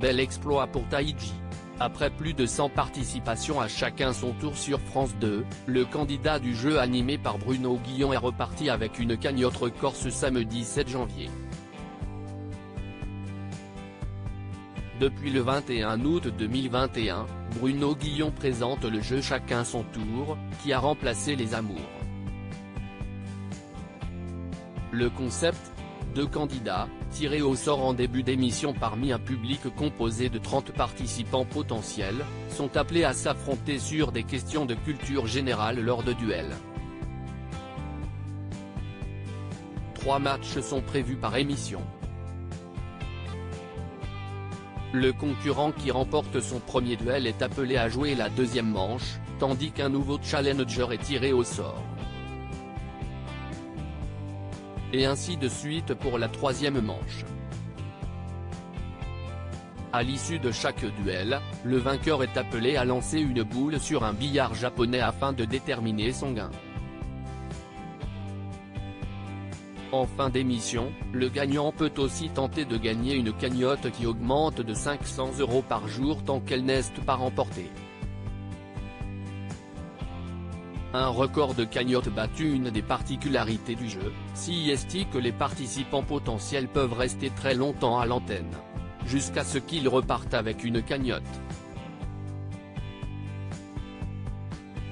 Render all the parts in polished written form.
Bel exploit pour Taïji. Après plus de 100 participations à chacun son tour sur France 2, le candidat du jeu animé par Bruno Guillon est reparti avec une cagnotte record ce samedi 7 janvier. Depuis le 21 août 2021, Bruno Guillon présente le jeu Chacun son tour, qui a remplacé les amours. Le concept, 2 candidats, tirés au sort en début d'émission parmi un public composé de 30 participants potentiels, sont appelés à s'affronter sur des questions de culture générale lors de duels. 3 matchs sont prévus par émission. Le concurrent qui remporte son premier duel est appelé à jouer la deuxième manche, tandis qu'un nouveau challenger est tiré au sort. Et ainsi de suite pour la troisième manche. À l'issue de chaque duel, le vainqueur est appelé à lancer une boule sur un billard japonais afin de déterminer son gain. En fin d'émission, le gagnant peut aussi tenter de gagner une cagnotte qui augmente de 500 € par jour tant qu'elle n'est pas remportée. Un record de cagnotte battu. Une des particularités du jeu, si est que les participants potentiels peuvent rester très longtemps à l'antenne, jusqu'à ce qu'ils repartent avec une cagnotte.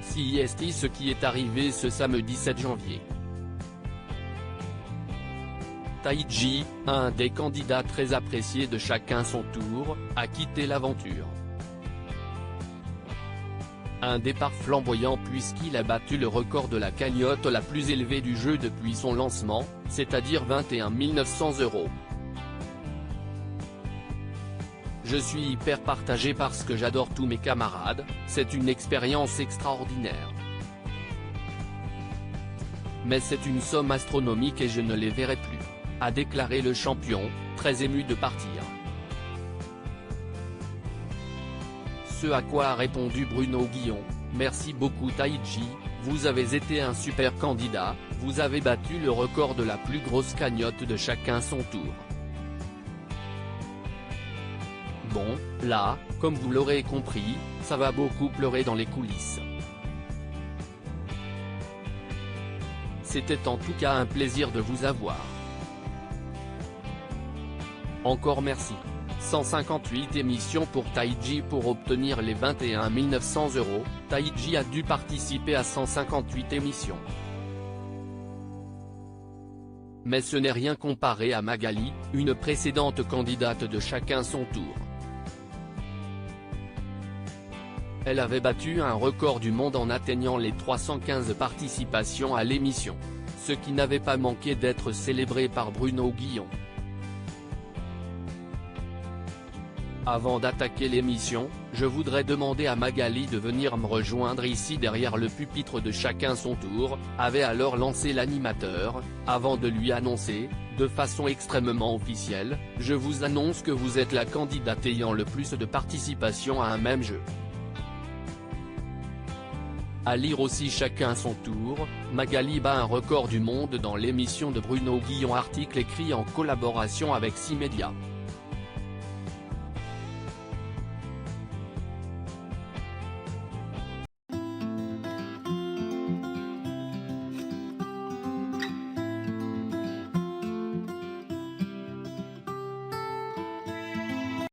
Si est ce qui est arrivé ce samedi 7 janvier. Taïji, un des candidats très appréciés de Chacun son tour, a quitté l'aventure. Un départ flamboyant puisqu'il a battu le record de la cagnotte la plus élevée du jeu depuis son lancement, c'est-à-dire 21 900 €. Je suis hyper partagé parce que j'adore tous mes camarades, c'est une expérience extraordinaire. Mais c'est une somme astronomique et je ne les verrai plus, a déclaré le champion, très ému de partir. Ce à quoi a répondu Bruno Guillon: merci beaucoup Taïji, vous avez été un super candidat, vous avez battu le record de la plus grosse cagnotte de Chacun son tour. Bon, là, comme vous l'aurez compris, ça va beaucoup pleurer dans les coulisses. C'était en tout cas un plaisir de vous avoir. Encore merci. 158 émissions pour Taïji. Pour obtenir les 21 900 €, Taïji a dû participer à 158 émissions. Mais ce n'est rien comparé à Magali, une précédente candidate de Chacun son tour. Elle avait battu un record du monde en atteignant les 315 participations à l'émission, ce qui n'avait pas manqué d'être célébré par Bruno Guillon. Avant d'attaquer l'émission, je voudrais demander à Magali de venir me rejoindre ici derrière le pupitre de Chacun son tour, avait alors lancé l'animateur, avant de lui annoncer, de façon extrêmement officielle, je vous annonce que vous êtes la candidate ayant le plus de participation à un même jeu. À lire aussi Chacun son tour, Magali bat un record du monde dans l'émission de Bruno Guillon. Article écrit en collaboration avec 6 médias.